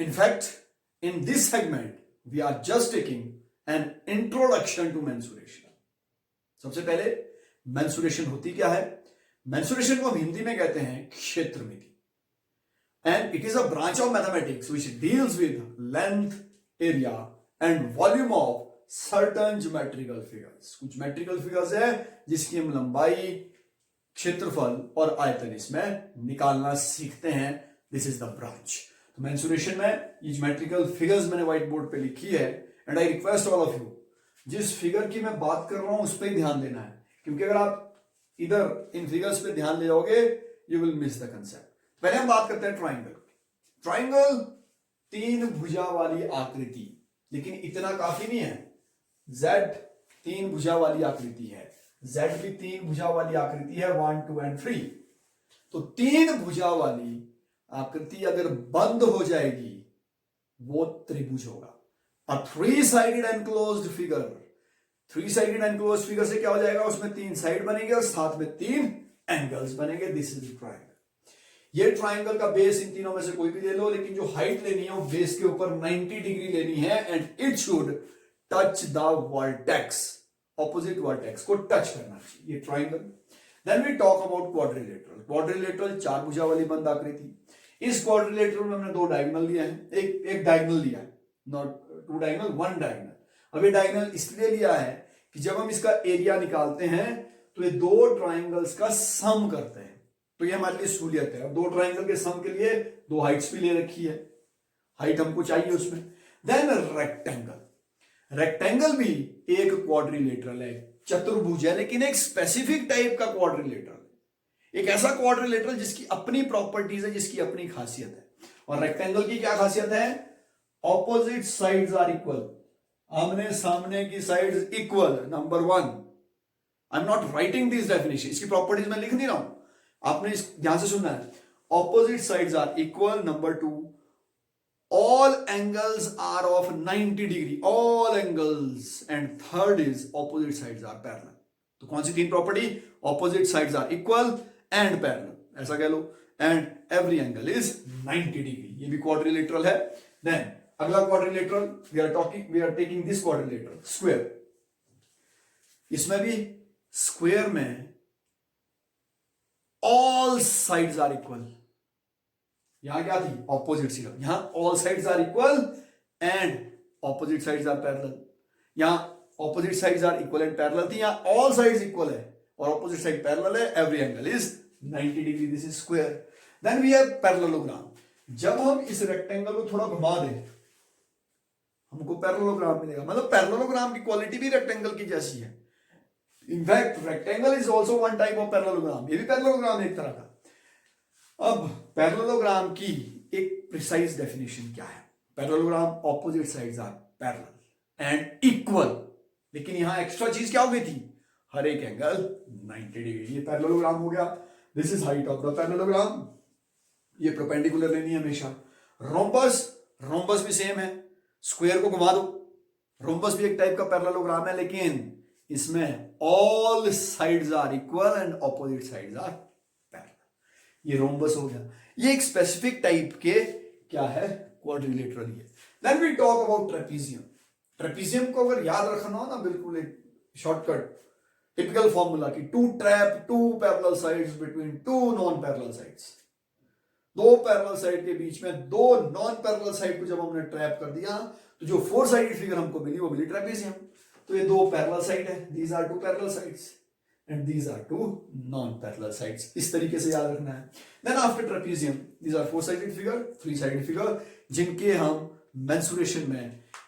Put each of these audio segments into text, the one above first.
In fact, in this segment we are just taking an introduction to mensuration. सबसे पहले mensuration होती क्या है? mensuration को हम हिंदी में कहते हैं क्षेत्रमिति, and it is a branch of mathematics which deals with length, area and volume of certain geometrical figures. कुछ metrical figures है जिसकी हम लंबाई, क्षेत्रफल और आयतन इसमें निकालना सीखते हैं. This is the branch. तो मेंसुरेशन में ये ज्योमेट्रिकल फिगर्स मैंने व्हाइट बोर्ड पे लिखी है, and I request all of you, जिस फिगर की मैं बात कर रहा हूं उस पर ही ध्यान देना है, क्योंकि अगर आप इधर इन फिगर्स पे ध्यान ले जाओगे you will miss the concept. पहले हम बात करते हैं ट्राइंगल. ट्राइंगल तीन भुजा वाली आकृति, लेकिन इतना काफी नहीं है. Z तीन भुजा वाली आकृति है, Z भी तीन भुजा वाली आकृति है, 1, 2 and 3. तो तीन भुजा वाली आकृति अगर बंद हो जाएगी वो त्रिभुज होगा. A three sided enclosed figure, three sided enclosed figure से क्या हो जाएगा, उसमें तीन साइड बनेंगे और साथ में तीन एंगल्स बनेंगे. This is triangle. ये ट्राइंगल का बेस इन तीनों में से कोई भी ले लो, लेकिन जो हाइट लेनी है वो बेस के ऊपर 90 डिग्री लेनी है, and it should touch the vertex, opposite vertex को टच करना चाहिए. ये triangle. Then we talk about quadrilateral. Quadrilateral चार भुजा वाली बंद आकृति. इस क्वाड्रिलेटरल में हमने दो डायगोनल लिया है, एक डायगोनल लिया है, not two diagonal, one diagonal. अब ये डायगोनल इसलिए लिया है कि जब हम इसका एरिया निकालते हैं तो ये दो ट्राइंगल्स का सम करते हैं, तो ये हमारे लिए सहूलियत है. अब दो ट्राइंगल के सम के लिए दो हाइट्स भी ले रखी है, हाइट हमको चाहिए उसमें. Then rectangle. रेक्टेंगल भी एक क्वाड्रिलेटरल है, चतुर्भुज है, लेकिन एक स्पेसिफिक टाइप का क्वाड्रिलेटरल, एक ऐसा क्वाड्रिलेटरल जिसकी अपनी प्रॉपर्टीज है, जिसकी अपनी खासियत है. और रेक्टेंगल की क्या खासियत है? Opposite sides are equal. आमने सामने की sides equal. Number one, I am not writing this definition, इसकी प्रॉपर्टीज मैं लिख नहीं रहा हूं, आपने ध्यान से सुनना है. Opposite sides are equal. Number two, all angles are of 90 degree, all angles. And third is opposite sides are parallel. तो कौन सी तीन property? opposite sides are equal and parallel, ऐसा कह लो, and every angle is 90 degree. ये भी quadrilateral है. Then अगला quadrilateral, we are taking this quadrilateral, square. इसमें भी square में all sides are equal. यहां क्या थी? Opposite side. यहां all sides are equal and opposite sides are parallel. यहां opposite sides are equal and parallel थी, यहां ऑल साइड्स इक्वल है और ऑपोजिट साइड पैरेलल है. Every angle is 90 degree. This is square. Then we have parallelogram. जब हम इस rectangle को थोड़ा घुमा दें हमको पैरेललोग्राम मिलेगा. मतलब पैरेललोग्राम की क्वालिटी भी रेक्टेंगल की जैसी है. In fact rectangle is also one type of parallelogram. ये भी पैरेललोग्राम एक तरह का. अब पैरेललोग्राम की एक प्रिसाइज डेफिनेशन क्या है? Parallelogram, opposite sides are parallel and equal. लेकिन यहां एक्स्ट्रा चीज क्या हो गई थी? हर एक एंगल 90 डिग्री. ये पैरेललोग्राम हो गया. This is height of the parallelogram. ये परपेंडिकुलर लेनी है हमेशा. रोम्बस, रोम्बस भी सेम है. स्क्वायर को घुमा दो. रोम्बस भी एक टाइप का पैरेललोग्राम है, लेकिन इसमें all sides are equal and opposite sides are. ये रोम्बस हो गया. ये एक स्पेसिफिक टाइप के क्या है? क्वाड्रिलेटरल. ये. Then we talk about trapezium. Trapezium को अगर याद रखना हो ना, बिल्कुल एक शॉर्टकट टिपिकल फॉर्मूला की, to trap two parallel sides between two non parallel sides. दो पैरेलल साइड के बीच में दो नॉन पैरेलल साइड को जब हमने ट्रैप कर दिया तो जो फोर साइडेड फिगर हमको मिली वो मिली ट्रेपीजियम. तो ये दो पैरेलल साइड है. These are two parallel sides and these are two non-parallel sides. इस तरीके से याद रखना है. Then after trapezium, these are four-sided figure, three-sided figure, जिनके हम mensuration में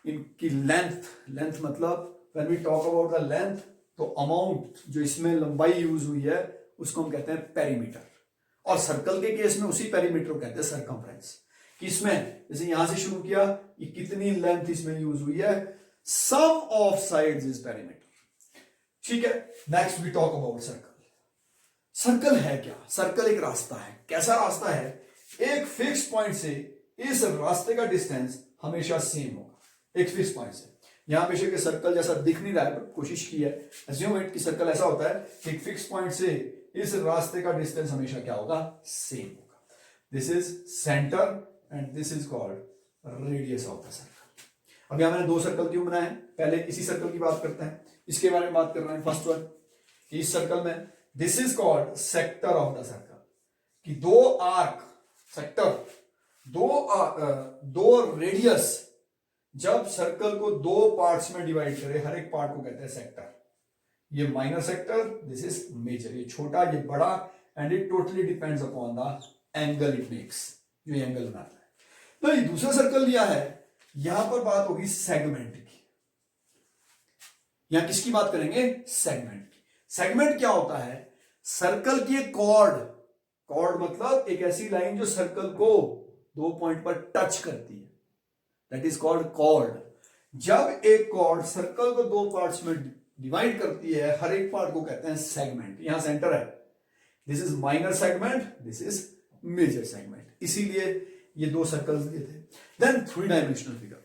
इनकी length मतलब when we talk about the length, तो amount जो इसमें लंबाई यूज हुई है उसको हम कहते हैं पेरीमीटर. और सर्कल के केस में उसी पेरीमीटर को कहते हैं सर्कमफ्रेंस. कि इसमें जैसे यहां से शुरू किया, ये कितनी लेंथ इसमें यूज हुई है, sum of sides is perimeter. ठीक है. Next we talk about circle. Circle है क्या? सर्कल एक रास्ता है. कैसा रास्ता है? एक फिक्स पॉइंट से इस रास्ते का डिस्टेंस हमेशा सेम होगा. एक फिक्स पॉइंट से. यहां पे के सर्कल जैसा दिख नहीं रहा है, पर कोशिश की है. एज्यूम इट कि सर्कल ऐसा होता है कि एक फिक्स पॉइंट से इस रास्ते का डिस्टेंस हमेशा क्या होगा? सेम होगा. This is centre and this is called radius of the circle. अब यहां मैंने दो सर्कल क्यों बनाए हैं, पहले इसी सर्कल की बात करते हैं, इसके बारे में बात कर रहे हैं। फर्स्ट वन, इस सर्कल में this is called sector of the circle, कि दो आर्क सेक्टर, दो रेडियस जब सर्कल को दो पार्ट्स में डिवाइड करे, हर एक पार्ट को कहते हैं सेक्टर। ये minor sector, this is major, ये छोटा ये बड़ा, and it totally depends upon the angle it makes, जो एंगल बनाता है। तो ये दूसरा सर्कल लिया है, यहां पर बात होगी सेगमेंट की। यहां किसकी बात करेंगे, सेगमेंट की। सेगमेंट क्या होता है, सर्कल की एक कॉर्ड, कॉर्ड मतलब एक ऐसी लाइन जो सर्कल को दो पॉइंट पर टच करती है, दैट इज कॉल्ड कॉर्ड। जब एक कॉर्ड सर्कल को दो पार्ट्स में डिवाइड करती है, हर एक पार्ट को कहते हैं सेगमेंट। यहां सेंटर है, this is minor segment, this is major segment, इसीलिए ये दो सर्कल्स दिए थे। Then three dimensional figure,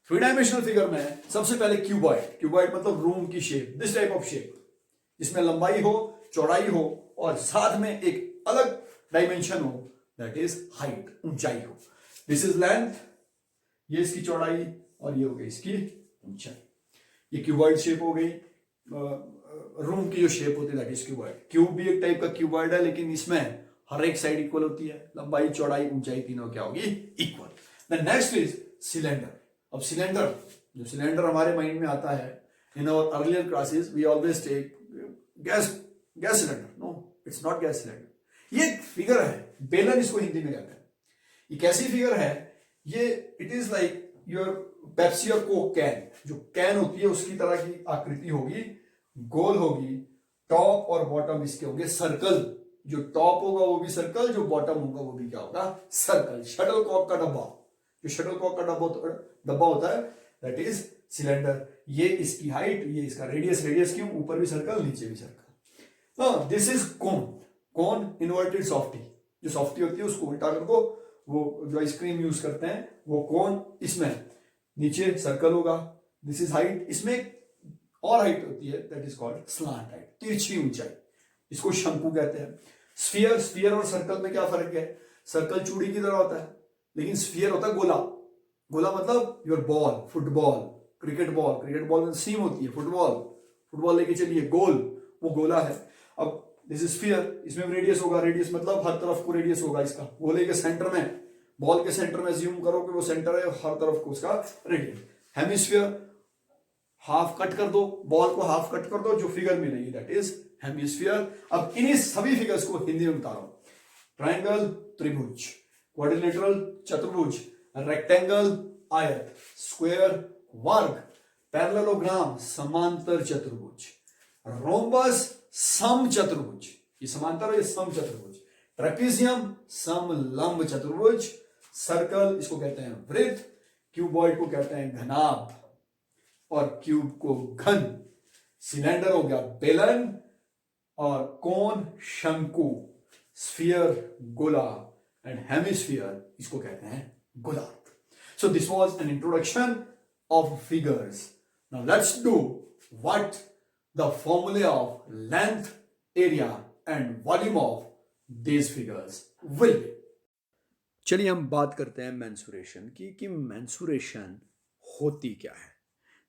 three dimensional figure में सबसे पहले क्यूबॉइड, क्यूबॉइड मतलब रूम की shape, this type of shape, जिसमें लंबाई हो, चौड़ाई हो, और साथ में एक अलग डायमेंशन हो, दैट इज हाइट, ऊंचाई हो। दिस इज लेंथ, ये इसकी चौड़ाई, और ये हो गई इसकी ऊंचाई। ये क्यूबॉइड शेप हो गई। रूम की जो शेप होती है दैट इज क्यूबॉइड। क्यूब भी एक टाइप का क्यूबॉइड है, लेकिन इसमें हर एक साइड इक्वल होती है, लंबाई चौड़ाई ऊंचाई तीनों क्या होगी, equal. Then next is cylinder. अब सिलेंडर, जो सिलेंडर हमारे माइंड में आता है, in our earlier classes we always take gas cylinder, no it's not gas cylinder. ये एक फिगर है, बेलन इसको हिंदी में कहते हैं। ये कैसी फिगर है, ये it is like your Pepsi और कोक कैन, जो कैन होती है उसकी तरह की आकृति होगी, गोल होगी, टॉप और बॉटम इसके होंगे सर्कल, जो टॉप होगा वो भी सर्कल, जो बॉटम होगा वो भी क्या होगा, सर्कल। शटल कॉक का डब्बा, जो शटल कॉक का डब्बा होता है दैट इज सिलेंडर। ये इसकी हाइट, ये इसका रेडियस, रेडियस क्यों, ऊपर भी सर्कल नीचे भी circle. This is cone, cone inverted softy, जो सॉफ्टी होती है उसको उल्टा कर दो, वो जो आइसक्रीम यूज करते हैं वो कोन, इसमें नीचे सर्कल होगा। दिस इज हाइट, इसमें और हाइट होती है that is called slant height, तिरछी ऊंचाई, इसको शंकु कहते हैं। स्फीयर, स्फीयर और सर्कल में क्या फर्क है, सर्कल चूड़ी की तरह होता है, लेकिन स्फीयर होता है गोला। गोला मतलब your ball, football, cricket ball, cricket ball में सीम होती है, फुटबॉल, फुटबॉल लेके चलिए, गोल, वो गोला है। अब दिस इज स्फीयर, इसमें रेडियस होगा, रेडियस मतलब हर तरफ को रेडियस होगा इसका। गोले के सेंटर में, बॉल के सेंटर में ज्यूम करो कि वो सेंटर है, हर तरफ को उसका रेडियस। हेमिस्फीयर, हाफ कट कर दो, बॉल को हाफ कट कर दो, जो फिगर मिलेगी दैट इज हेमिस्फीयर। अब इन्हीं सभी फिगर्स को हिंदी में बता रहा हूं, ट्रायंगल त्रिभुज, क्वाड्रिलेटरल चतुर्भुज, रेक्टेंगल आयत, स्क्वायर वर्ग, पैरेललोग्राम समांतर चतुर्भुज, रोम्बस सम चतुर्भुज, ये समांतर और ये सम चतुर्भुज, ट्रेपीजियम समलंब चतुर्भुज, सर्कल इसको कहते हैं वृत्त, क्यूबॉइड को कहते हैं घनाभ, और क्यूब को घन, सिलेंडर हो गया बेलन, और कोन शंकु, स्फीयर गोला, एंड हेमिस्फीयर इसको कहते हैं गोलार्ध। So this was an introduction of figures. Now let's do what the formulae of length, area and volume of these figures will be। चलिए हम बात करते हैं मेंसुरेशन की, कि मेंसुरेशन होती क्या है।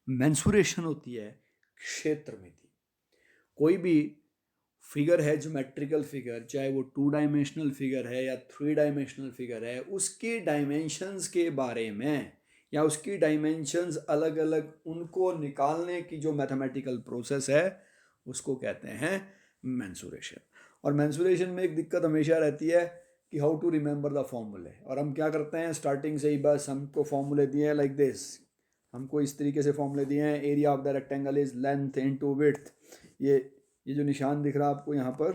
मेंसुरेशन होती है क्षेत्रमिति। कोई भी फिगर है, ज्योमेट्रिकल फिगर, चाहे वो 2 डायमेंशनल फिगर है या 3 डायमेंशनल फिगर है, उसके डायमेंशंस के बारे में या उसकी डायमेंशंस अलग अलग, उनको निकालने की जो मैथमेटिकल प्रोसेस है उसको कहते हैं मेंसुरेशन। और मेंसुरेशन में एक दिक्कत हमेशा रहती है कि हाउ टू रिमेंबर द फॉर्मूले। और हम क्या करते हैं, स्टार्टिंग से ही बस हमको फॉर्मूले दिए हैं लाइक दिस, हमको इस तरीके से फॉर्मूले दिए हैं, area of the rectangle is length into width. ये जो निशान दिख रहा है आपको यहाँ पर,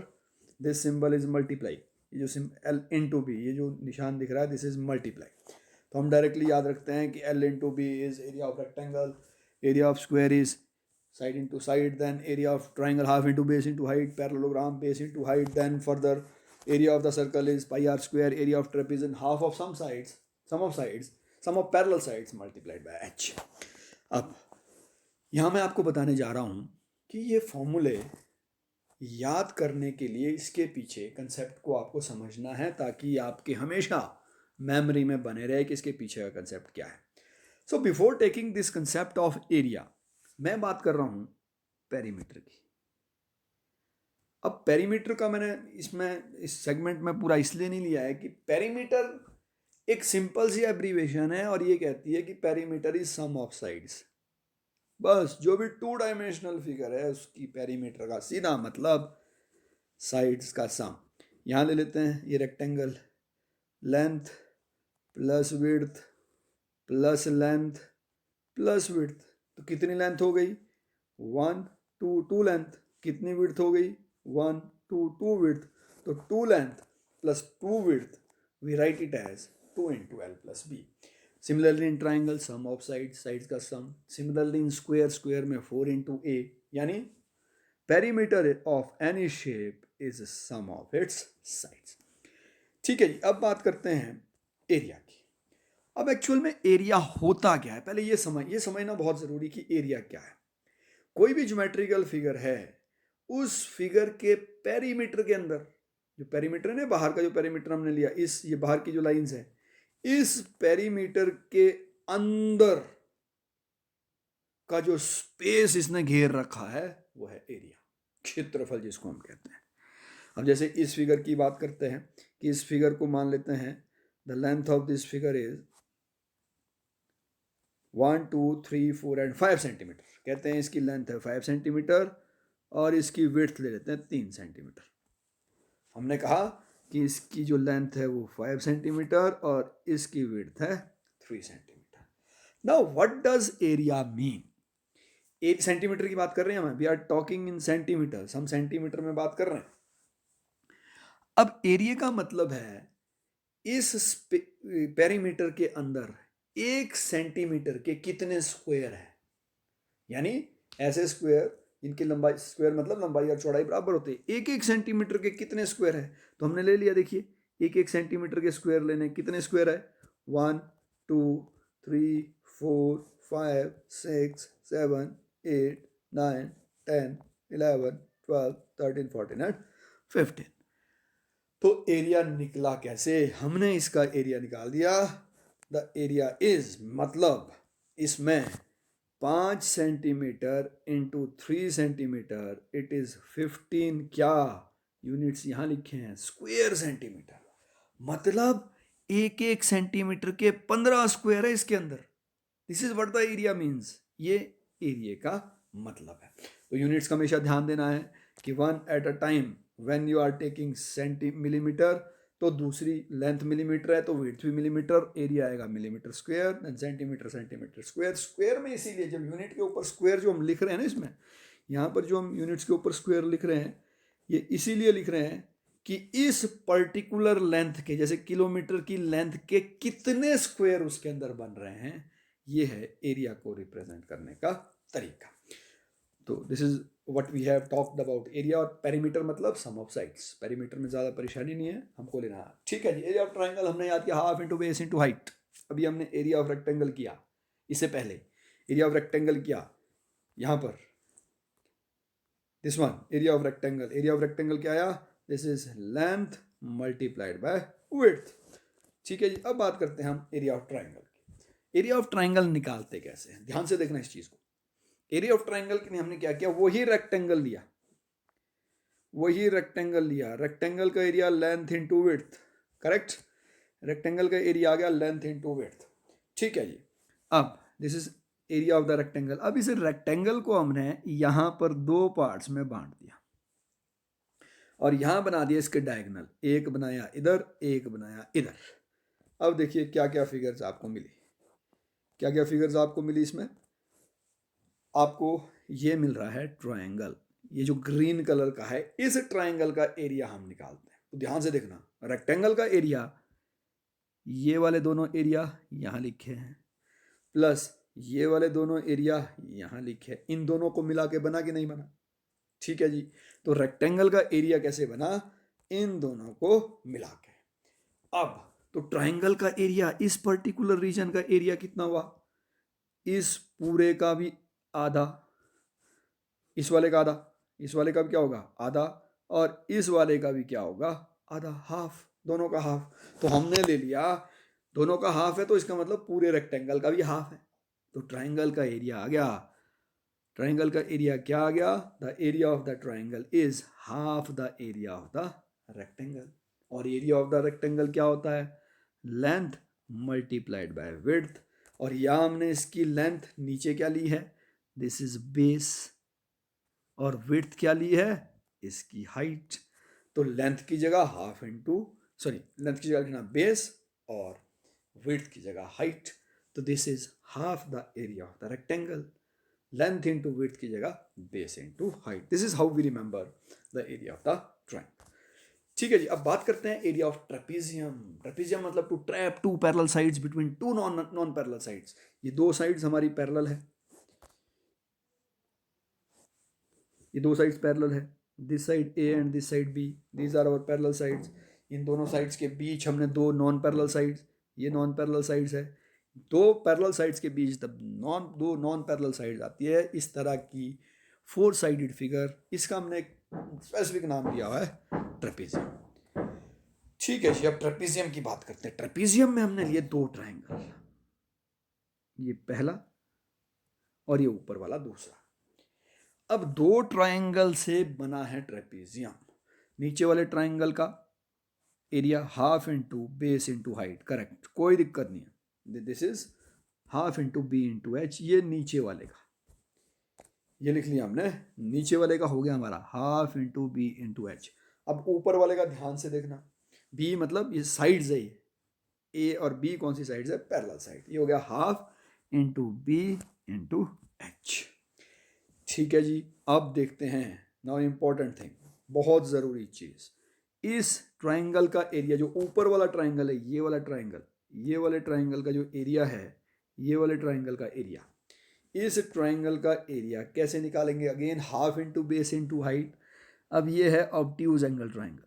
दिस सिंबल इज मल्टीप्लाई, ये जो एल इनटू बी, ये जो निशान दिख रहा है दिस इज मल्टीप्लाई। तो हम डायरेक्टली याद रखते हैं कि L into B is area of rectangle, area of square is side into side, then area of triangle half into base into height, parallelogram base into height, then further area of the circle is pi r square, area of trapezium half of some sides, sum of parallel sides multiplied by h। अब यहाँ मैं आपको बताने जा रहा हूँ कि ये फॉर्मूले याद करने के लिए इसके पीछे कंसेप्ट को आपको समझना है, ताकि आपके हमेशा मेमोरी में बने रहे कि इसके पीछे का कंसेप्ट क्या है। So before taking this concept of area, मैं बात कर रहा हूं पेरीमीटर की। अब पेरीमीटर का मैंने इसमें इस सेगमेंट में पूरा इसलिए नहीं लिया है कि पेरीमीटर एक सिंपल सी एब्रीवेशन है और ये कहती है कि perimeter is sum of sides. बस जो भी 2 डायमेंशनल फिगर है उसकी पेरीमीटर का सीधा मतलब साइड्स का सम। यहाँ ले लेते हैं ये rectangle, length plus width plus length plus width, तो कितनी लेंथ हो गई 1 2 2 लेंथ, कितनी विड्थ हो गई 1 2 2 विड्थ, तो 2 length plus 2 width we write it as 2 into L plus B. Similarly in triangle sum of sides, sides का sum. Similarly in square, square में 4 into A, यानी perimeter of any shape is sum of its sides. ठीक है जी, अब बात करते हैं एरिया की। अब एक्चुअल में एरिया होता क्या है, पहले ये समझना बहुत ज़रूरी कि एरिया क्या है। कोई भी ज्योमेट्रिकल फिगर है, उस फिगर के पेरीमीटर के अंदर, जो पेरीमीटर है ना, बाहर का जो पेरीमीटर हमने लिया, इस ये बाहर की जो लाइंस है, इस पेरीमीटर के अंदर का जो स्पेस इसने घेर रखा है वो है एरिया, क्षेत्रफल जिसको हम कहते हैं। अब जैसे इस फिगर की बात करते हैं कि इस फिगर को मान लेते हैं the length of this figure is 1 2 3 4 and 5 centimetre, कहते हैं इसकी लेंथ है 5 सेंटीमीटर और इसकी विड्थ ले लेते हैं 3 सेंटीमीटर। हमने कहा कि इसकी जो लेंथ है वो 5 सेंटीमीटर और इसकी विड्थ है 3 centimetre. Now what does area mean? 8 centimetre की बात कर रहे हैं हम, we are talking in centimetre, हम सेंटीमीटर में बात कर रहे हैं। अब एरिया का मतलब है इस पेरीमीटर के अंदर 1 सेंटीमीटर के कितने स्क्वायर है, यानी ऐसे स्क्वायर इनकी लंबाई, स्क्वायर मतलब लंबाई और चौड़ाई बराबर होते हैं, 1 सेंटीमीटर के कितने स्क्वायर है, तो हमने ले लिया, देखिए 1 सेंटीमीटर के स्क्वायर लेने, कितने स्क्वायर है 1 2 3 4 5 6 7 8 9 10 11 12 13 14 एंड 15। तो एरिया निकला कैसे, हमने इसका एरिया निकाल दिया। द एरिया इज मतलब इसमें 5 centimetre into 3 centimetre, it is 15, क्या यूनिट्स यहाँ लिखे हैं, स्क्वायर सेंटीमीटर, मतलब 1 सेंटीमीटर के 15 स्क्वायर है इसके अंदर। This is what the area means, ये एरिया का मतलब है। तो यूनिट्स का हमेशा ध्यान देना है कि 1 at a time when you are taking millimetre, तो दूसरी लेंथ मिलीमीटर है तो विड्थ भी मिलीमीटर, एरिया आएगा millimetre square, then centimetre centimetre square. Square में इसीलिए जब यूनिट के ऊपर स्क्वायर जो हम लिख रहे हैं ना, इसमें यहाँ पर जो हम यूनिट्स के ऊपर स्क्वायर लिख रहे हैं, ये इसीलिए लिख रहे हैं कि इस पर्टिकुलर लेंथ के, जैसे किलोमीटर की लेंथ के कितने स्क्वायर उसके अंदर बन रहे हैं, ये है एरिया को रिप्रेजेंट करने का तरीका। तो this is what we have talked about area. और पेरीमीटर मतलब सम ऑफ साइड्स, पेरीमीटर में ज़्यादा परेशानी नहीं है, हमको लेना है। ठीक है जी, एरिया ऑफ ट्राइंगल हमने याद किया, half into base into height. अभी हमने एरिया ऑफ रेक्टेंगल किया, इससे पहले एरिया ऑफ रेक्टेंगल किया यहाँ पर, this one area of rectangle. Area of rectangle क्या आया, this is length multiplied by width. ठीक है जी, अब बात करते हैं हम एरिया ऑफ ट्राइंगल की। एरिया ऑफ ट्राइंगल निकालते कैसे हैं, ध्यान से देखना इस चीज़ को। एरिया ऑफ ट्राइंगल के लिए हमने क्या किया, वही रेक्टेंगल लिया, वही रेक्टेंगल लिया, रेक्टेंगल का area length into width, correct, rectangle का एरिया आ गया लेंथ इंटू विड्थ। ठीक है जी, अब this is area of the rectangle. अब इस रेक्टेंगल को हमने यहां पर 2 पार्ट्स में बांट दिया और यहां बना दिया इसके डायगोनल, एक बनाया इधर एक बनाया इधर। अब देखिए क्या क्या फिगर्स आपको मिली, क्या क्या फिगर्स आपको मिली। इसमें आपको ये मिल रहा है ट्रायंगल, ये जो ग्रीन कलर का है, इस ट्रायंगल का एरिया हम निकालते हैं। तो ध्यान से देखना, रेक्टेंगल का एरिया, ये वाले दोनों एरिया यहाँ लिखे हैं, प्लस ये वाले दोनों एरिया यहाँ लिखे, इन दोनों को मिला के बना कि नहीं बना। ठीक है जी, तो रेक्टेंगल का एरिया कैसे बना, इन दोनों को मिला के। अब तो ट्रायंगल का एरिया, इस पर्टिकुलर रीजन का एरिया कितना हुआ, इस पूरे का भी आधा, इस वाले का आधा, इस वाले का भी क्या होगा आधा, और इस वाले का भी क्या होगा आधा, हाफ, दोनों का हाफ। तो हमने ले लिया दोनों का हाफ है तो इसका मतलब पूरे रेक्टेंगल का भी हाफ है। तो ट्राइंगल का एरिया आ गया, ट्राइंगल का एरिया क्या आ गया, the area of the triangle is half the area of the rectangle. और एरिया ऑफ द रेक्टेंगल क्या होता है, लेंथ मल्टीप्लाइड बाय विड्थ। और यहाँ हमने इसकी लेंथ नीचे क्या ली है, दिस इज बेस, और विड्थ क्या ली है, इसकी हाइट। तो लेंथ की जगह हाफ इंटू, सॉरी लेंथ की जगह लिखना बेस और विड्थ की जगह हाइट। तो this is half the area of the rectangle, length into width की जगह base into height. This is how we remember the area of the triangle. ठीक है जी, अब बात करते हैं एरिया ऑफ ट्रेपीजियम। ट्रेपीजियम मतलब two trap two parallel sides between two non parallel sides. ये दो साइड्स हमारी पैरेलल है, ये दो साइड्स पैरेलल है, this side A and this side B, these are our parallel sides. इन दोनों साइड्स के बीच हमने दो नॉन पैरेलल साइड्स, ये नॉन पैरेलल साइड्स है। दो पैरेलल साइड्स के बीच दो नॉन पैरेलल साइड्स आती है इस तरह की फोर साइडेड फिगर। इसका हमने एक स्पेसिफिक नाम दिया हुआ है ट्रेपीजियम। ठीक है जी, अब ट्रेपीजियम की बात करते हैं। ट्रेपीजियम में हमने लिए दो ट्रायंगल, ये पहला और ये ऊपर वाला दूसरा। अब दो ट्रायंगल से बना है ट्रेपीजियम। नीचे वाले ट्रायंगल का area half into base into height, correct, कोई दिक्कत नहीं है। This is half into B into H, ये नीचे वाले का, ये लिख लिया हमने, नीचे वाले का हो गया हमारा half into B into H. अब ऊपर वाले का ध्यान से देखना, बी मतलब ये साइड्स है, ए और बी कौन सी साइड्स है, पैरेलल साइड। ये हो गया half into B into H. ठीक है जी, अब देखते हैं नाउ इंपॉर्टेंट थिंग, बहुत ज़रूरी चीज़, इस ट्राइंगल का एरिया, जो ऊपर वाला ट्राइंगल है, ये वाला ट्राइंगल, ये वाले ट्राइंगल का जो एरिया है, ये वाले ट्राइंगल का एरिया, इस ट्राइंगल का एरिया कैसे निकालेंगे, again half into base into height. अब ये है ऑब्ट्यूज एंगल ट्राइंगल,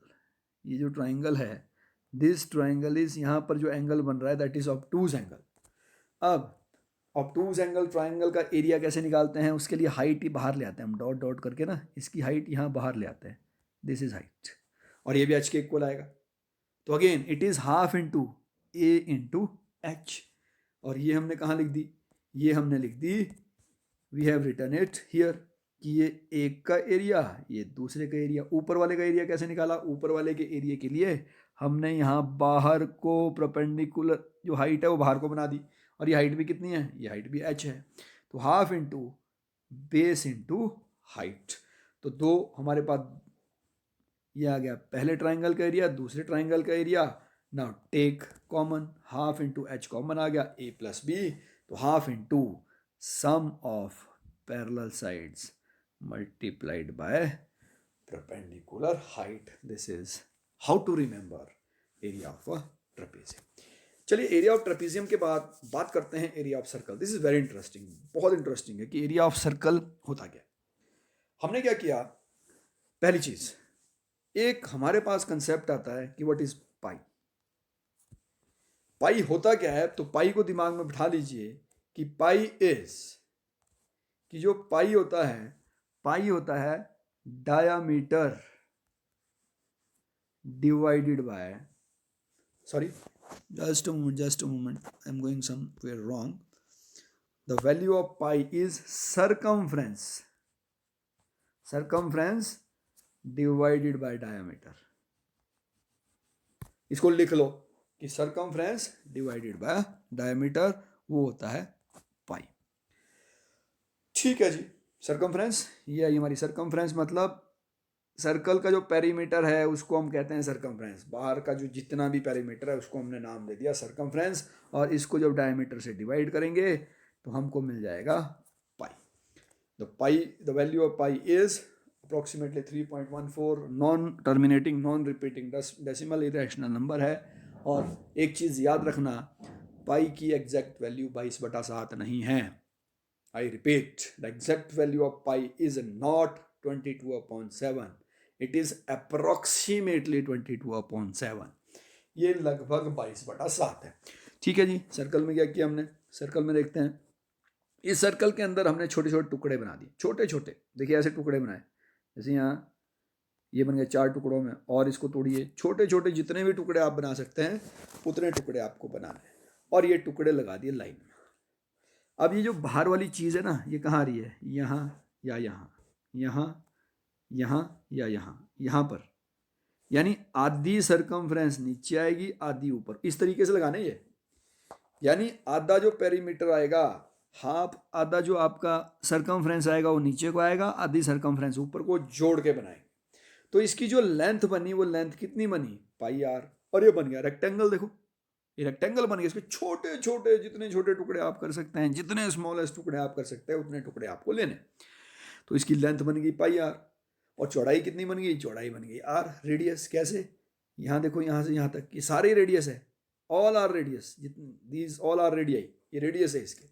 ये जो ट्राइंगल है, दिस ट्राइंगल इज, यहाँ पर जो एंगल बन रहा है दैट इज ऑब्ट्यूज एंगल। अब ऑब्टूज एंगल ट्राइंगल का एरिया कैसे निकालते हैं, उसके लिए हाइट ही बाहर ले आते हैं हम, डॉट डॉट करके ना, इसकी हाइट यहाँ बाहर ले आते हैं, दिस इज हाइट, और ये भी एच के इक्वल आएगा। तो again it is half into A into h, और ये हमने कहाँ लिख दी, ये हमने लिख दी, we have written it here, कि ये एक का एरिया, ये दूसरे का एरिया। ऊपर वाले का एरिया कैसे निकाला, ऊपर वाले के एरिया के लिए हमने यहाँ बाहर को परपेंडिकुलर जो हाइट है वो बाहर को बना दी, और ये हाइट भी कितनी है, ये हाइट भी h है। तो half into base into height. तो दो हमारे पास ये आ गया पहले ट्राइंगल का एरिया, दूसरे ट्राइंगल का area. Now take common, half into h common आ गया, a प्लस बी, तो half into sum of parallel sides multiplied by perpendicular height. This is how to remember area of a trapezium. चलिए area of trapezium के बाद बात करते हैं area of circle. This is very interesting, बहुत interesting है कि एरिया ऑफ सर्कल होता क्या। हमने क्या किया, पहली चीज, एक हमारे पास कंसेप्ट आता है कि व्हाट इज पाई। पाई होता क्या है, तो पाई को दिमाग में बिठा लीजिए कि पाई इज, कि जो पाई होता है diameter divided by, sorry just a moment, I'm going somewhere wrong. The value of pi is circumference divided by diameter. इसको लिख लो कि circumference divided by diameter वो होता है पाई। ठीक है जी, circumference, ये हमारी circumference मतलब सर्कल का जो पेरीमीटर है उसको हम कहते हैं सर्कमफ्रेंस। बाहर का जो जितना भी पेरीमीटर है उसको हमने नाम दे दिया सर्कमफ्रेंस, और इसको जब डायमीटर से डिवाइड करेंगे तो हमको मिल जाएगा pi. The value of pi is approximately 3.14, non terminating non repeating decimal irrational number है। और एक चीज़ याद रखना, पाई की एग्जैक्ट वैल्यू 22/7 नहीं है। I repeat, the exact value of pi is not 22/7, it is approximately 22/7, ये लगभग 22/7 है। ठीक है जी, सर्कल में क्या किया हमने, सर्कल में देखते हैं, इस सर्कल के अंदर हमने छोटे छोटे टुकड़े बना दिए, छोटे छोटे, देखिए ऐसे टुकड़े बनाए, जैसे यहाँ ये बन गया 4 टुकड़ों में, और इसको तोड़िए, छोटे छोटे जितने भी टुकड़े आप बना सकते हैं उतने टुकड़े आपको बनाने हैं। और ये टुकड़े लगा दिए लाइन में। अब ये जो बाहर वाली चीज़ है ना, ये कहाँ आ रही है, यहाँ या यहाँ, यहाँ यहाँ या यहाँ, यहाँ पर, यानी आधी सरकमफ्रेंस नीचे आएगी, आधी ऊपर, इस तरीके से लगाने ये। यानी आधा जो पेरीमीटर आएगा, हाफ आधा जो आपका सरकमफ्रेंस आएगा वो नीचे को आएगा, आधी सरकमफ्रेंस ऊपर को, जोड़ के बनाएंगे। तो इसकी जो लेंथ बनी वो लेंथ कितनी बनी, पाई आर, और ये बन गया रेक्टेंगल। देखो ये रेक्टेंगल बन गया, इसके छोटे छोटे जितने छोटे टुकड़े आप कर सकते हैं, जितने स्मॉलेस्ट टुकड़े आप कर सकते हैं उतने टुकड़े आपको लेने। तो इसकी लेंथ बन गई पाई आर, और चौड़ाई कितनी बन गई, चौड़ाई बन गई आर। रेडियस कैसे, यहाँ देखो यहाँ से यहाँ तक ये सारे रेडियस है, ऑल आर रेडियस, जितने दीज ऑल आर रेडियाई, ये रेडियस है इसके।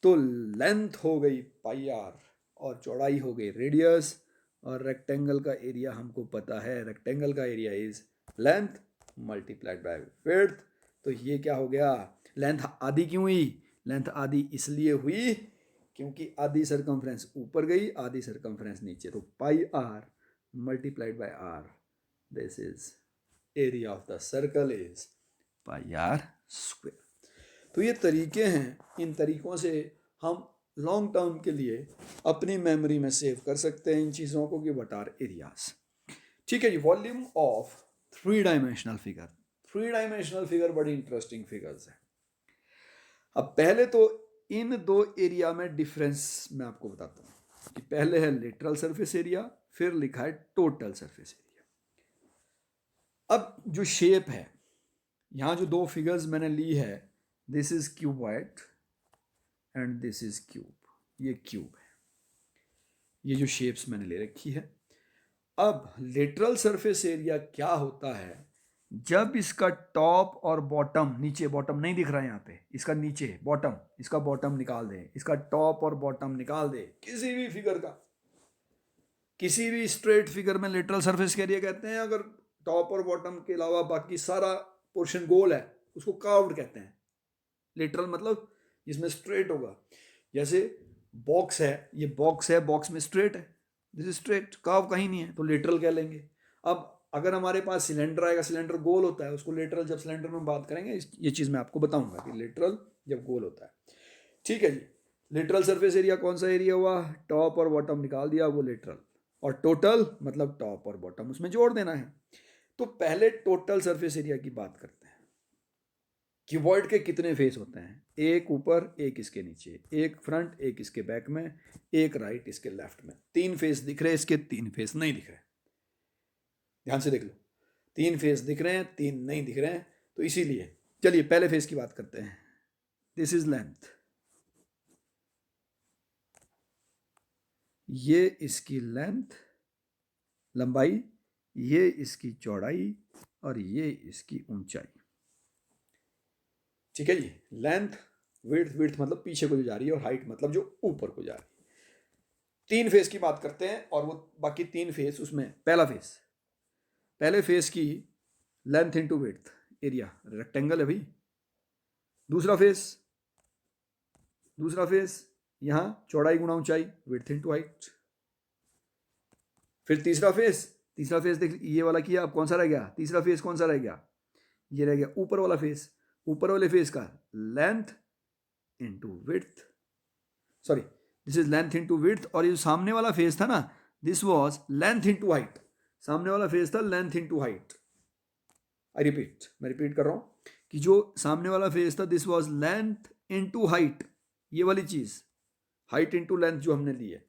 तो लेंथ हो गई पाई आर और चौड़ाई हो गई रेडियस, और रेक्टेंगल का एरिया हमको पता है, रेक्टेंगल का area is length multiplied by width. तो ये क्या हो गया, लेंथ आधी क्यों हुई, लेंथ आधी इसलिए हुई क्योंकि आधी सरकमफ्रेंस ऊपर गई, आधी सरकमफ्रेंस नीचे, तो pi r multiplied by r, this is area of the circle is pi are square. तो ये तरीके हैं, इन तरीकों से हम लॉन्ग टर्म के लिए अपनी मेमोरी में सेव कर सकते हैं इन चीज़ों को कि व्हाट आर एरियाज। ठीक है जी, volume of 3 dimensional figure. 3 dimensional figure बड़ी इंटरेस्टिंग फिगर्स है। अब पहले तो इन दो एरिया में डिफरेंस मैं आपको बताता हूँ कि पहले है लेटरल सरफेस एरिया, फिर लिखा है टोटल सरफेस एरिया। अब जो शेप है, यहाँ जो दो फिगर्स मैंने ली है, this is cuboid and this is cube, ये क्यूब है, ये जो शेप्स मैंने ले रखी है। अब लेटरल सरफेस एरिया क्या होता है, जब इसका टॉप और बॉटम, नीचे बॉटम नहीं दिख रहा है यहाँ पे, इसका नीचे बॉटम, इसका बॉटम निकाल दे, इसका टॉप और बॉटम निकाल दे किसी भी फिगर का, किसी भी स्ट्रेट फिगर में लेटरल सरफेस एरिया कहते हैं। अगर टॉप और बॉटम के अलावा बाकी सारा पोर्शन गोल है उसको कर्व्ड कहते हैं। लेटरल मतलब इसमें स्ट्रेट होगा, जैसे बॉक्स है, ये बॉक्स है, बॉक्स में स्ट्रेट है, दिस इज स्ट्रेट, कर्व कहीं नहीं है, तो लेटरल कह लेंगे। अब अगर हमारे पास सिलेंडर आएगा, सिलेंडर गोल होता है, उसको लेटरल, जब सिलेंडर में बात करेंगे ये चीज़ मैं आपको बताऊंगा कि लेटरल जब गोल होता है। ठीक है जी, लेटरल सरफेस एरिया कौन सा एरिया हुआ, टॉप और बॉटम निकाल दिया, वो लेटरल, और टोटल मतलब टॉप और बॉटम उसमें जोड़ देना है। तो पहले टोटल सरफेस एरिया की बात करते हैं। क्यूबॉइड के कितने फेस होते हैं, एक ऊपर, एक इसके नीचे, एक फ्रंट, एक इसके बैक में, एक राइट इसके लेफ्ट में। 3 फेस दिख रहे हैं इसके, 3 फेस नहीं दिख रहे, ध्यान से देख लो, 3 फेस दिख रहे हैं, 3 नहीं दिख रहे हैं। तो इसीलिए चलिए पहले फेस की बात करते हैं। दिस इज लेंथ, ये इसकी लेंथ लंबाई, ये इसकी चौड़ाई, और ये इसकी ऊंचाई। ठीक है जी, लेंथ, विड्थ, विड्थ मतलब पीछे को जो जा रही है, और हाइट मतलब जो ऊपर को जा रही है। 3 फेस की बात करते हैं, और वो बाकी 3 फेस, उसमें पहला फेस, पहले फेस की length into width area, rectangle है भाई। दूसरा फेस यहां चौड़ाई गुणा ऊंचाई, विड्थ इंटू हाइट। फिर तीसरा फेस देख, ये वाला किया, अब कौन सा रह गया, तीसरा फेस कौन सा रह गया, ये रह गया ऊपर वाला फेस। ऊपर वाले फेस का length into width, sorry this is length into width, और ये सामने वाला फेस था ना, this was length into height, सामने वाला फेस था लेंथ इंटू हाइट। मैं रिपीट कर रहा हूं कि जो सामने वाला फेस था, this was length into height, ये वाली चीज, हाइट इंटू लेंथ जो हमने ली है।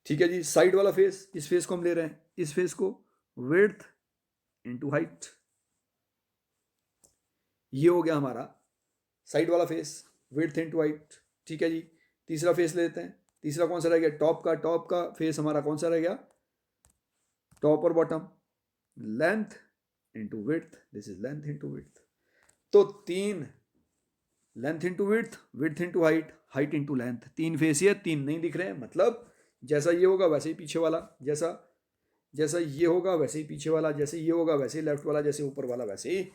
ठीक है जी, साइड वाला फेस, इस फेस को हम ले रहे हैं, इस फेस को विड्थ इंटू हाइट, ये हो गया हमारा साइड वाला फेस, विड्थ इंटू हाइट। ठीक है जी, तीसरा फेस लेते हैं, तीसरा कौन सा रह गया, टॉप का फेस हमारा कौन सा रह गया, टॉप और bottom, length into width, this is length into width. तो 3 length into width, width into height, height into length, 3 face ये, 3 नहीं दिख रहे हैं, मतलब जैसा ये होगा वैसे ही पीछे वाला, जैसा ये होगा वैसे ही पीछे वाला, जैसे ये होगा वैसे ही लेफ्ट वाला, जैसे ऊपर वाला वैसे ही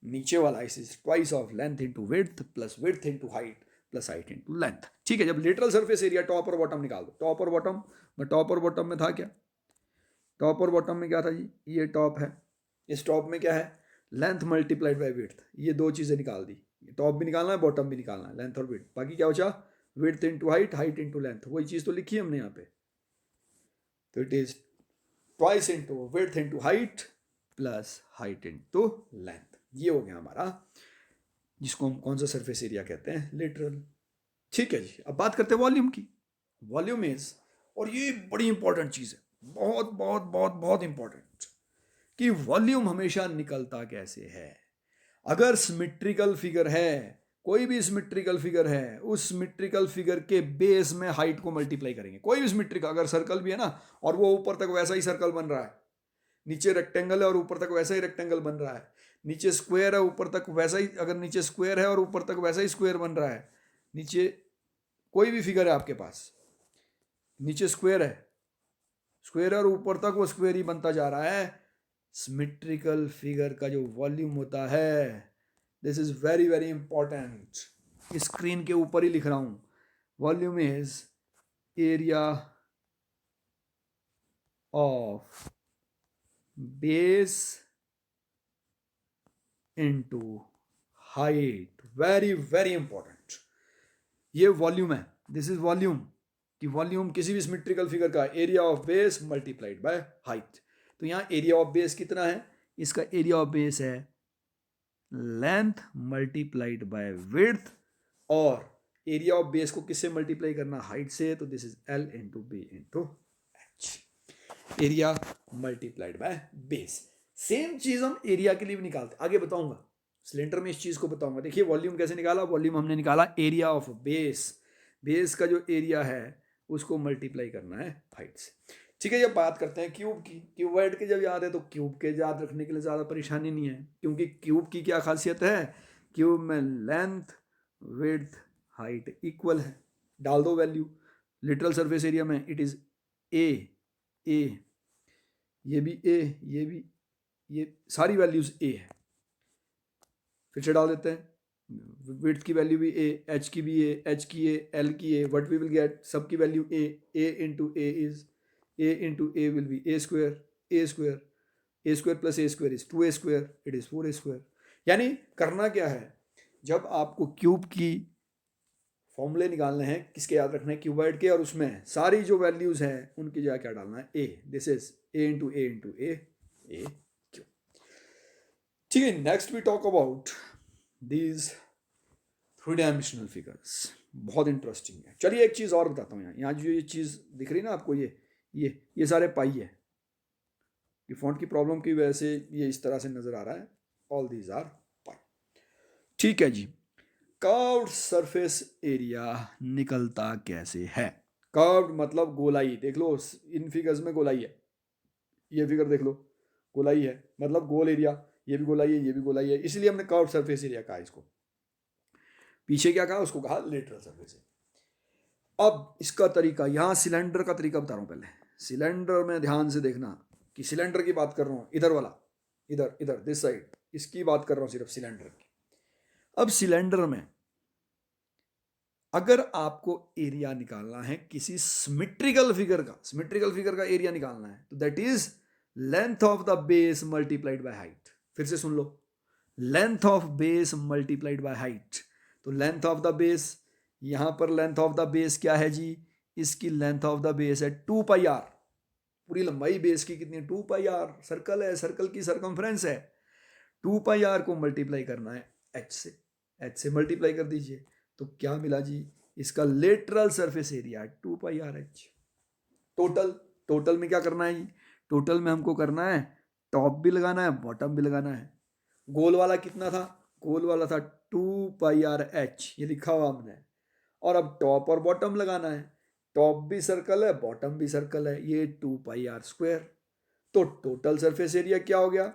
नीचे वाला। इस twice of length into width plus width into height plus height into length. ठीक है, जब लेटरल सरफेस एरिया टॉप और बॉटम निकाल दो, टॉप और बॉटम में था क्या, टॉप और बॉटम में क्या था जी, ये टॉप है, इस टॉप में क्या है, लेंथ मल्टीप्लाइड बाय विड्थ, ये दो चीज़ें निकाल दी, टॉप भी निकालना है बॉटम भी निकालना है, लेंथ और विड्थ। बाकी क्या बचा, width into height, height into length, वही चीज़ तो लिखी है हमने यहाँ पे। तो it is twice into width into height plus height into length. ये हो गया हमारा, जिसको हम कौन सा सरफेस एरिया कहते हैं, लिटरल। ठीक है जी, अब बात करते हैं वॉल्यूम की। वॉल्यूम इज, और ये बड़ी इंपॉर्टेंट चीज़ है, बहुत बहुत बहुत बहुत इंपॉर्टेंट, कि वॉल्यूम हमेशा निकलता कैसे है। अगर सिमेट्रिकल फिगर है, कोई भी सिमेट्रिकल फिगर है, उस सिमेट्रिकल फिगर के बेस में हाइट को मल्टीप्लाई करेंगे। कोई भी सिमेट्रिकल, अगर सर्कल भी है ना और वो ऊपर तक वैसा ही सर्कल बन रहा है, नीचे रेक्टेंगल है और ऊपर तक वैसा ही रेक्टेंगल बन रहा है, नीचे स्क्वायर है ऊपर तक वैसा ही, अगर नीचे स्क्वायर है और ऊपर तक वैसा ही स्क्वायर बन रहा है, नीचे कोई भी फिगर है आपके पास, नीचे स्क्वायर है, स्क्वायर और ऊपर तक वो स्क्वायर ही बनता जा रहा है, सिमेट्रिकल फिगर का जो वॉल्यूम होता है, this is very very important, screen के ऊपर ही लिख रहा हूं, volume is area of base into height. Very very important, ये वॉल्यूम है, दिस इज वॉल्यूम, कि वॉल्यूम किसी भी सिमेट्रिकल फिगर का area of base multiplied by height. तो यहाँ एरिया ऑफ बेस कितना है, इसका एरिया ऑफ बेस है लेंथ मल्टीप्लाइड बाय विड्थ, और एरिया ऑफ बेस को किससे मल्टीप्लाई करना, हाइट से, तो this is L into B into H, area multiplied by base. Same चीज हम एरिया के लिए भी निकालते, आगे बताऊंगा, सिलेंडर में इस चीज को बताऊंगा। देखिए वॉल्यूम कैसे निकाला, वॉल्यूम हमने निकाला एरिया ऑफ बेस, बेस का जो एरिया है उसको मल्टीप्लाई करना है हाइट से। ठीक है, जब बात करते हैं क्यूब की, क्यूबॉइड के जब याद है तो क्यूब के याद रखने के लिए ज़्यादा परेशानी नहीं है, क्योंकि क्यूब की क्या खासियत है, क्यूब में लेंथ विड्थ हाइट इक्वल है, डाल दो वैल्यू। लिटरल सरफेस एरिया में इट इज़ ए, ये भी ए, ये भी, ये सारी वैल्यूज ए है, फिर से डाल देते हैं, विड्थ की वैल्यू भी ए, एच की भी ए, एच की ए, एल की ए, व्हाट वी विल गेट, सब की value A into A is a into a will be a square, a square, a square plus a square is 2a square, it is 4a square। यानी करना क्या है, जब आपको cube की फॉर्मूले निकालने हैं, किसके याद रखना है, क्यूबॉइड के, और उसमें सारी जो वैल्यूज हैं उनकी जगह क्या डालना है, a, this is a into A into A cube. ठीक है, next we talk about these 3 dimensional figures, बहुत इंटरेस्टिंग है। चलिए एक चीज़ और बताता हूँ, यहाँ जो ये चीज़ दिख रही है ना आपको, ये सारे पाई है, ये फॉन्ट की प्रॉब्लम की वजह से ये इस तरह से नजर आ रहा है, ऑल दीज आर पाई। ठीक है जी, कर्व्ड सरफेस एरिया निकलता कैसे है, कर्व्ड मतलब गोलाई, देख लो इन फिगर्स में गोलाई है, ये फिगर देख लो गोलाई है, मतलब गोल एरिया, ये भी गोलाई है, ये भी गोलाई है, इसलिए हमने कर्व्ड सरफेस एरिया कहा इसको। पीछे क्या कहा, उसको कहा लेटरल सरफेस एरिया। अब इसका तरीका, यहाँ सिलेंडर का तरीका बता रहा हूँ पहले। सिलेंडर में ध्यान से देखना कि सिलेंडर की बात कर रहा हूँ, इधर वाला, इधर इधर दिस साइड, इसकी बात कर रहा हूँ सिर्फ सिलेंडर की। अब सिलेंडर में अगर आपको एरिया निकालना है किसी सिमेट्रिकल फिगर का, सिमेट्रिकल फिगर का एरिया निकालना है, तो that is length of the base multiplied by height. फिर से सुन लो, length of base multiplied by height. तो लेंथ ऑफ द बेस, यहां पर लेंथ ऑफ द बेस क्या है जी, इसकी लेंथ ऑफ द बेस है 2 पाई आर, पूरी लंबाई बेस की कितनी है, 2 पाई आर, सर्कल है, सर्कल की सर्कमफ्रेंस है, 2 पाई आर को मल्टीप्लाई करना है एच से, एच से मल्टीप्लाई कर दीजिए, तो क्या मिला जी, इसका lateral surface area 2 pi r H. Total में क्या करना है जी, टोटल में हमको करना है टॉप भी लगाना है बॉटम भी लगाना है। गोल वाला कितना था, गोल वाला था 2 पाई आर एच, ये लिखा हुआ हमने, और अब टॉप और बॉटम लगाना है, टॉप भी सर्कल है बॉटम भी सर्कल है, ये 2 पाई आर स्क्वायर। तो टोटल सरफेस एरिया क्या हो गया,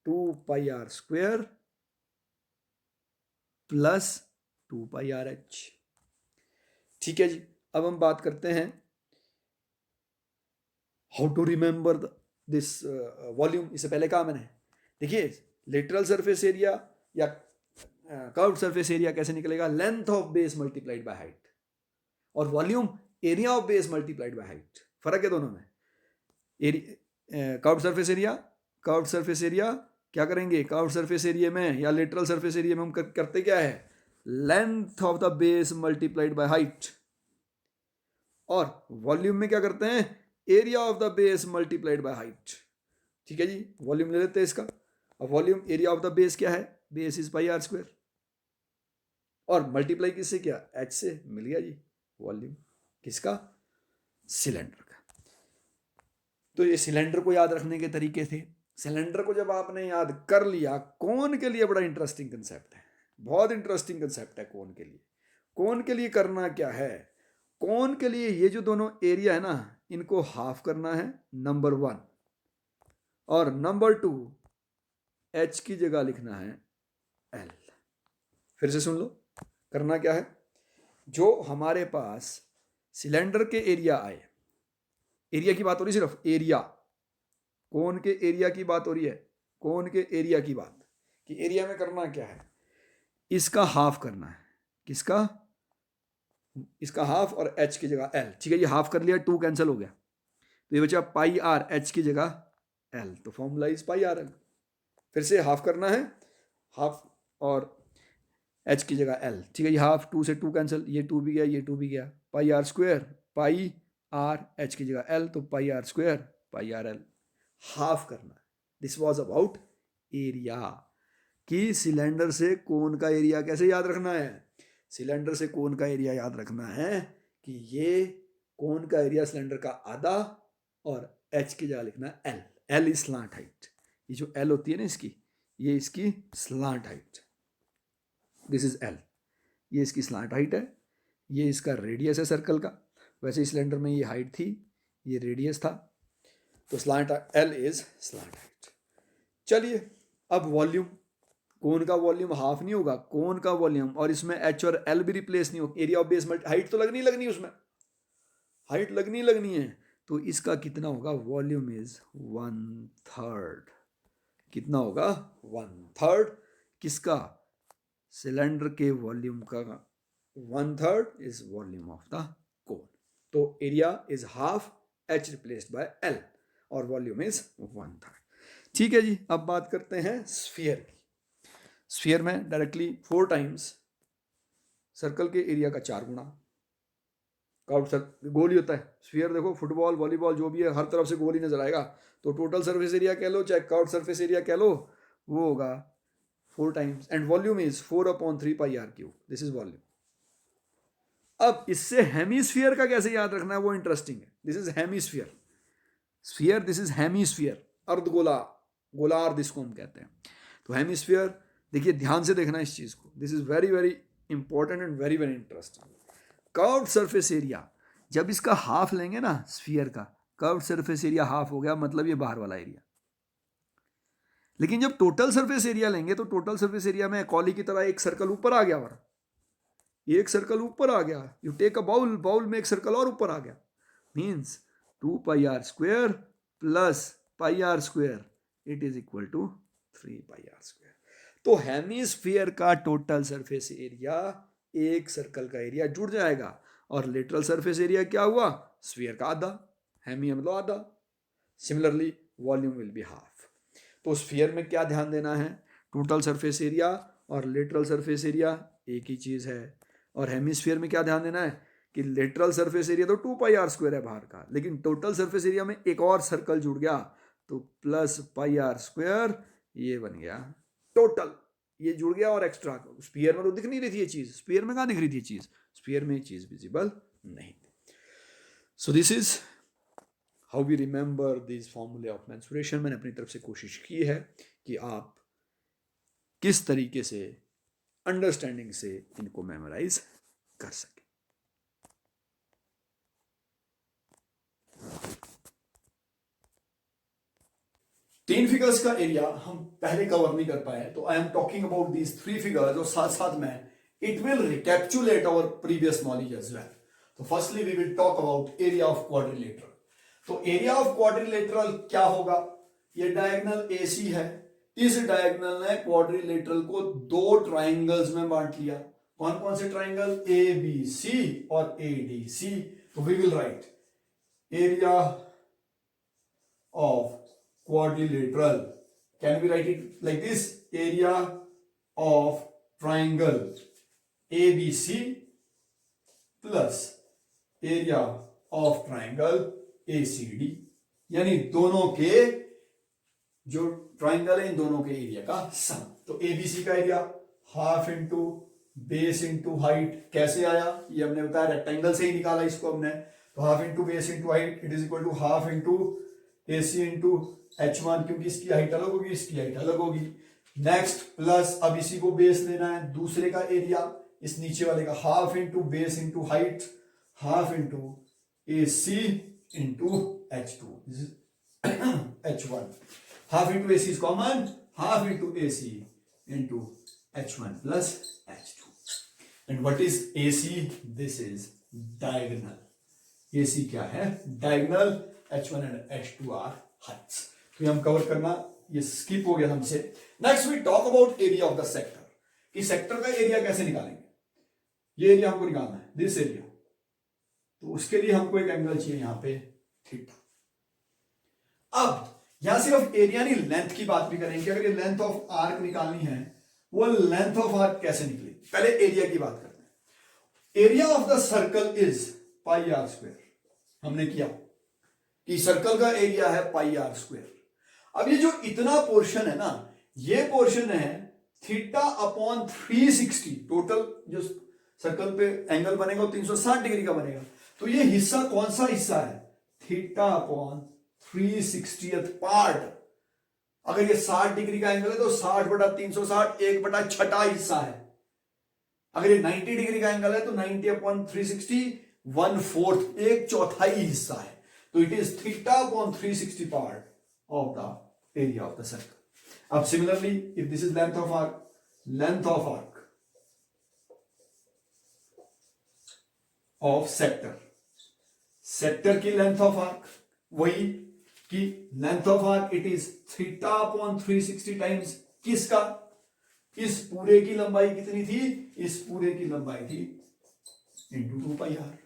2 pi are square plus 2 pi r h. ठीक है जी, अब हम बात करते हैं how to remember this volume. इससे पहले कहा मैंने, देखिए लेटरल सरफेस एरिया या कर्व्ड सरफेस एरिया कैसे निकलेगा, length of base multiplied by height, और volume area of base multiplied by height, फर्क है दोनों में। कर्व्ड सरफेस एरिया क्या करेंगे, कर्व्ड सरफेस एरिया में या लेटरल सरफेस एरिया में हम करते क्या है, length of the base multiplied by height, और वॉल्यूम में क्या करते हैं, area of the base multiplied by height. ठीक है जी, वॉल्यूम ले लेते हैं इसका। अब volume area of the base क्या है, base is pi are square, और मल्टीप्लाई किससे किया, एच से, मिल गया जी वॉल्यूम किसका, सिलेंडर का। तो ये सिलेंडर को याद रखने के तरीके थे। सिलेंडर को जब आपने याद कर लिया, कोन के लिए बड़ा इंटरेस्टिंग कंसेप्ट है, बहुत इंटरेस्टिंग कंसेप्ट है कोन के लिए। कोन के लिए करना क्या है, कोन के लिए ये जो दोनों एरिया है ना, इनको हाफ करना है, नंबर 1, और नंबर 2 एच की जगह लिखना है एल। फिर से सुन लो, करना क्या है, जो हमारे पास सिलेंडर के एरिया आए, एरिया की बात हो रही, सिर्फ एरिया, कोन के एरिया की बात हो रही है, कोन के एरिया की बात, कि एरिया में करना क्या है, इसका हाफ करना है, किसका, इसका हाफ, और एच की जगह एल। ठीक है, ये हाफ कर लिया, 2 कैंसिल हो गया, तो ये बचा पाई आर, एच की जगह एल, तो formula is pi r L. फिर से हाफ करना है, हाफ और एच की जगह एल। ठीक है, ये हाफ, 2 से 2 कैंसिल, ये 2 भी गया, ये 2 भी गया, pi are square, pi r, h की जगह एल, तो pi are square, pi r l. Half करना है, दिस वॉज अबाउट एरिया, कि सिलेंडर से कोन का एरिया कैसे याद रखना है, सिलेंडर से कोन का एरिया याद रखना है कि ये कोन का एरिया सिलेंडर का आधा, और एच की जगह लिखना है L, L is slant height, ये जो एल होती है ना इसकी, ये इसकी slant height, this is L, ये इसकी स्लांट हाइट है, ये इसका रेडियस है सर्कल का। वैसे इस सिलेंडर में ये हाइट थी, ये रेडियस था, तो slant L is slant height. चलिए, अब वॉल्यूम, कोन का वॉल्यूम हाफ नहीं होगा, कोन का वॉल्यूम, और इसमें एच और एल भी रिप्लेस नहीं होगा, area of base multi, height तो लगनी उसमें, हाइट लगनी है, तो इसका कितना होगा, वॉल्यूम इज 1/3, कितना होगा, 1/3, किसका, सिलेंडर के वॉल्यूम का 1/3 is volume of the cone. तो area is half, h replaced by l, और वॉल्यूम इज 1/3। ठीक है जी, अब बात करते हैं स्फीयर की। स्फीयर में डायरेक्टली 4 टाइम्स सर्कल के एरिया का 4 गुना, गोल ही होता है स्फीयर, देखो फुटबॉल वॉलीबॉल जो भी है हर तरफ से गोल ही नजर आएगा, तो टोटल सरफेस एरिया कह लो चाहे कर्व्ड सरफेस एरिया कह लो, वो होगा 4 times, and volume is 4/3 pi R cube, this is volume. अब इससे हेमीस्फीयर का कैसे याद रखना है वो इंटरेस्टिंग है, this is hemisphere, sphere this is hemisphere, अर्धगोला, गोलार्ध इसको हम कहते हैं। तो हेमीस्फीयर, देखिए ध्यान से देखना इस चीज को, this is very very important and very very interesting. Curved surface area, जब इसका हाफ लेंगे ना स्फीयर का, कर्व्ड सरफेस एरिया हाफ हो गया, मतलब ये बाहर वाला एरिया। लेकिन जब टोटल सरफेस एरिया लेंगे, तो टोटल सरफेस एरिया में कॉली की तरह एक सर्कल ऊपर आ गया, और एक सर्कल ऊपर आ गया, you take a bowl, bowl में एक सर्कल और ऊपर आ गया, means 2 pi are square plus pi are square, it is equal to 3 pi are square. तो हेमीस्फीयर का टोटल सरफेस एरिया एक सर्कल का एरिया जुड़ जाएगा, और लेटरल सरफेस एरिया क्या हुआ, स्फीयर का आधा, हेमी मतलब आधा। Similarly volume will be half. तो स्फीयर में क्या ध्यान देना है, टोटल सरफेस एरिया और लेटरल सरफेस एरिया एक ही चीज है, और हेमीस्फीयर में क्या ध्यान देना है कि लेटरल सरफेस एरिया तो 2 पाई आर स्क्वायर है बाहर का, लेकिन टोटल सरफेस एरिया में एक और सर्कल जुड़ गया, तो प्लस पाई आर स्क्वायर, ये बन गया टोटल, ये जुड़ गया और एक्स्ट्रा। स्फीयर में तो दिख नहीं रही थी ये चीज, स्फीयर में कहाँ दिख रही थी चीज, स्फीयर में ये चीज विजिबल नहीं थी। So this is how we remember this फॉर्मूले ऑफ मेंसुरेशन। मैंने अपनी तरफ से कोशिश की है कि आप किस तरीके से अंडरस्टैंडिंग से इनको मेमोराइज कर सके। तीन फिगर्स का एरिया हम पहले कवर नहीं कर पाए, तो I am talking about these 3 figures, और साथ साथ में it will recapitulate our previous knowledge as well. तो firstly we will talk about area of quadrilateral. तो एरिया ऑफ क्वाड्रिलेटरल क्या होगा, ये डायगोनल AC है, इस डायगोनल ने क्वाड्रिलेटरल को 2 ट्राइंगल्स में बांट लिया। कौन कौन से ट्राइंगल, ABC और ADC। तो we will write area of quadrilateral can we write it like this, area of triangle ABC plus area of triangle ACD, यानी दोनों के जो ट्राइंगल है इन दोनों के एरिया का सम। तो ABC का area half into base into height, कैसे आया ये हमने बताया, रेक्टेंगल से ही निकाला इसको हमने। तो half into base into height it is equal to half into AC into H1, क्योंकि इसकी हाइट अलग होगी इसकी हाइट अलग होगी। नेक्स्ट प्लस, अब इसी को बेस लेना है, दूसरे का एरिया इस नीचे वाले का half into base into height, half into AC into H2 H1, half into AC is common, half into AC into H1 plus H2. And what is AC? This is diagonal. AC क्या है? Diagonal. H1 and H2 are heights. तो ये हम cover करना, ये skip हो गया हमसे। Next we talk about area of the sector, कि सेक्टर का एरिया कैसे निकालेंगे। ये एरिया हमको निकालना है, दिस एरिया, तो उसके लिए हमको एक एंगल चाहिए यहां पे थीटा। अब यहां सिर्फ एरिया नहीं, लेंथ की बात भी करेंगे। अगर ये लेंथ ऑफ आर्क निकालनी है, वो लेंथ ऑफ आर्क कैसे निकलेगी, पहले एरिया की बात करते हैं। Area of the circle is pi are square, हमने किया कि सर्कल का एरिया है पाई आर स्क्वायर। अब ये जो इतना पोर्शन है ना, ये पोर्शन है थीटा अपॉन 360, टोटल जो सर्कल पे एंगल बनेगा वो 360 डिग्री का बनेगा। तो ये हिस्सा कौन सा हिस्सा है, थीटा अपॉन 360th पार्ट। अगर ये 60 डिग्री का एंगल है तो 60 बटा 360 1 बटा छठा हिस्सा है। अगर ये 90 डिग्री का एंगल है तो 90 अपॉन 360 1/4, एक चौथाई हिस्सा है। तो it is theta upon 360 part of the area of the circle. अब similarly if this is length of arc, length of arc of sector, sector की लेंथ ऑफ आर्क वही कि length of arc it is theta upon 360 times किसका, इस पूरे की लंबाई कितनी थी, इस पूरे की लंबाई थी इंटू 2 पाई आर।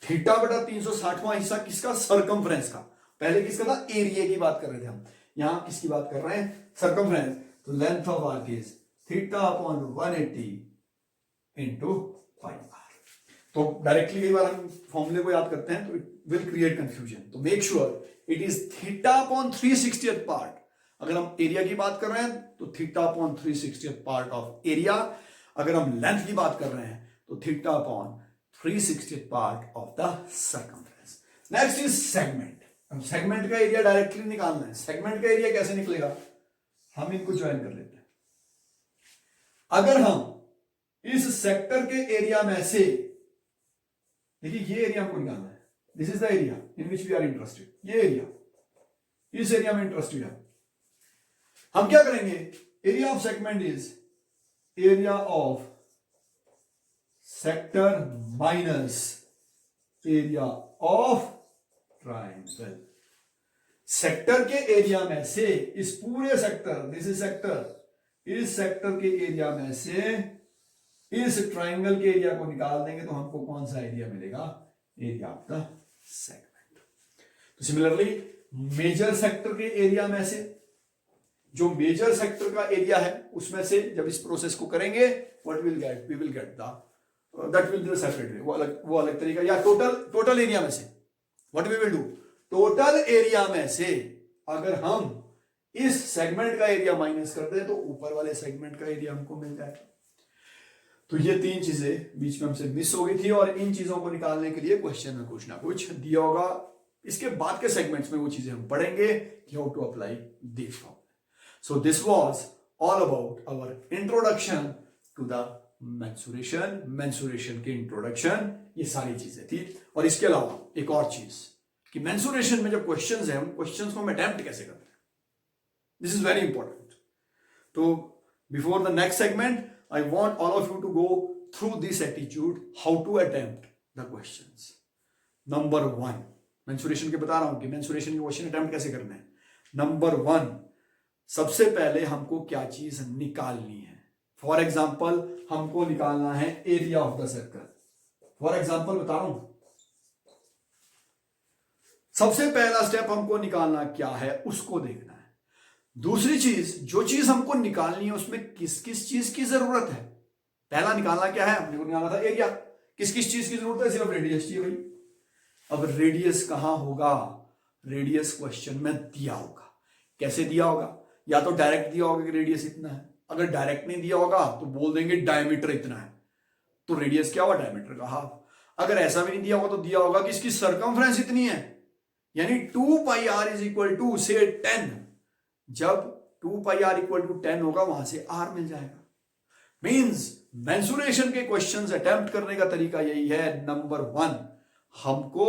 थीटा बटा 360वां हिस्सा किसका, सरकमफ्रेंस का। पहले किसका था, एरिया की बात कर रहे थे हम, यहां किसकी बात कर रहे हैं, सरकमफ्रेंस। तो length of arc is theta upon 180 into pi R. तो डायरेक्टली कई बार हम फॉर्मूले को याद करते हैं तो इट विल क्रिएट कंफ्यूजन। तो make sure it is theta upon 360th part. अगर हम एरिया की बात कर रहे हैं तो theta upon 360th part of area. अगर हम लेंथ की बात कर रहे हैं तो theta upon 360th part of the circumference. Next is segment. हम सेगमेंट का एरिया डायरेक्टली निकालना है। सेगमेंट का एरिया कैसे निकलेगा, हम इनको ज्वाइन कर लेते हैं। अगर हम इस सेक्टर के एरिया में से, देखिए ये एरिया हमको निकालना है, this is the area in which we are interested, ये एरिया, इस एरिया में इंटरेस्टेड है। हम क्या करेंगे, area of segment is area of sector minus area of triangle. Sector के एरिया में से इस पूरे सेक्टर, दिस इज सेक्टर, इस सेक्टर के एरिया में से इस ट्राइंगल के एरिया को निकाल देंगे तो हमको कौन सा एरिया मिलेगा, एरिया ऑफ द सेगमेंट। तो सिमिलरली मेजर सेक्टर के एरिया में से, जो मेजर सेक्टर का एरिया है उसमें से जब इस प्रोसेस को करेंगे, what will get, we will get that will be separate way, वो अलग तरीका। या टोटल एरिया में से what we will do, total area में से अगर हम इस सेगमेंट का एरिया माइनस कर दें तो ऊपर वाले सेगमेंट का एरिया हमको मिल जाएगा। तो ये तीन चीजें बीच में हमसे मिस हो गई थी और इन चीजों को निकालने के लिए क्वेश्चन में कुछ ना कुछ दिया होगा। इसके बाद के सेगमेंट्स में वो चीजें हम पढ़ेंगे कि how to apply this formula. So this was all about our introduction to the mensuration. Mensuration की इंट्रोडक्शन, ये सारी चीजें थी। और इसके अलावा एक और चीज कि मेंसुरेशन में जब क्वेश्चंस हैं, उन क्वेश्चंस को हम अटेम्प्ट कैसे करते हैं, दिस इज वेरी इंपॉर्टेंट। तो before the next segment I want all of you to go through this attitude, how to attempt the questions. Number 1, mensuration के बता रहा हूं कि मेंसुरेशन के क्वेश्चन अटेम्प्ट कैसे करना है। नंबर 1, सबसे पहले हमको क्या चीज निकालनी है। फॉर एग्जाम्पल हमको निकालना है area of the circle. For example बता रहा हूं, सबसे पहला स्टेप हमको निकालना क्या है उसको देखना है। दूसरी चीज, जो चीज हमको निकालनी है उसमें किस किस चीज की जरूरत है। पहला निकालना क्या है, हमने को निकालना था एरिया। किस किस चीज की जरूरत है, सिर्फ रेडियस चाहिए भाई। अब रेडियस कहां होगा, रेडियस क्वेश्चन में दिया होगा। कैसे दिया होगा, या तो डायरेक्ट दिया होगा कि रेडियस इतना है, अगर डायरेक्ट नहीं दिया होगा तो बोल देंगे डायमीटर इतना है, तो रेडियस क्या हुआ, डायमीटर का हाफ। अगर ऐसा भी नहीं दिया होगा तो दिया होगा कि इसकी सरकमफ्रेंस इतनी है, यानी 2 pi are is equal to से 10। जब 2 पाई आर इक्वल टू 10 होगा वहां से आर मिल जाएगा। मींस मेंसुरेशन के क्वेश्चंस अटेम्प्ट करने का तरीका यही है। नंबर 1, हमको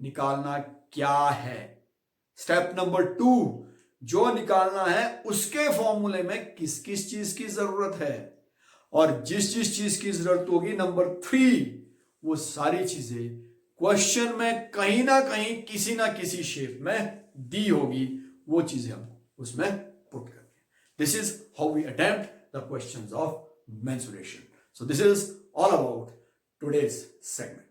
निकालना क्या है। स्टेप नंबर 2, जो निकालना है उसके फॉर्मूले में किस किस चीज की जरूरत है, और जिस जिस चीज की जरूरत होगी नंबर 3, वो सारी चीजें क्वेश्चन में कहीं ना कहीं किसी ना किसी शेप में दी होगी, वो चीजें हम उसमें पुट करके। This is how we attempt the questions of mensuration. So this is all about today's segment.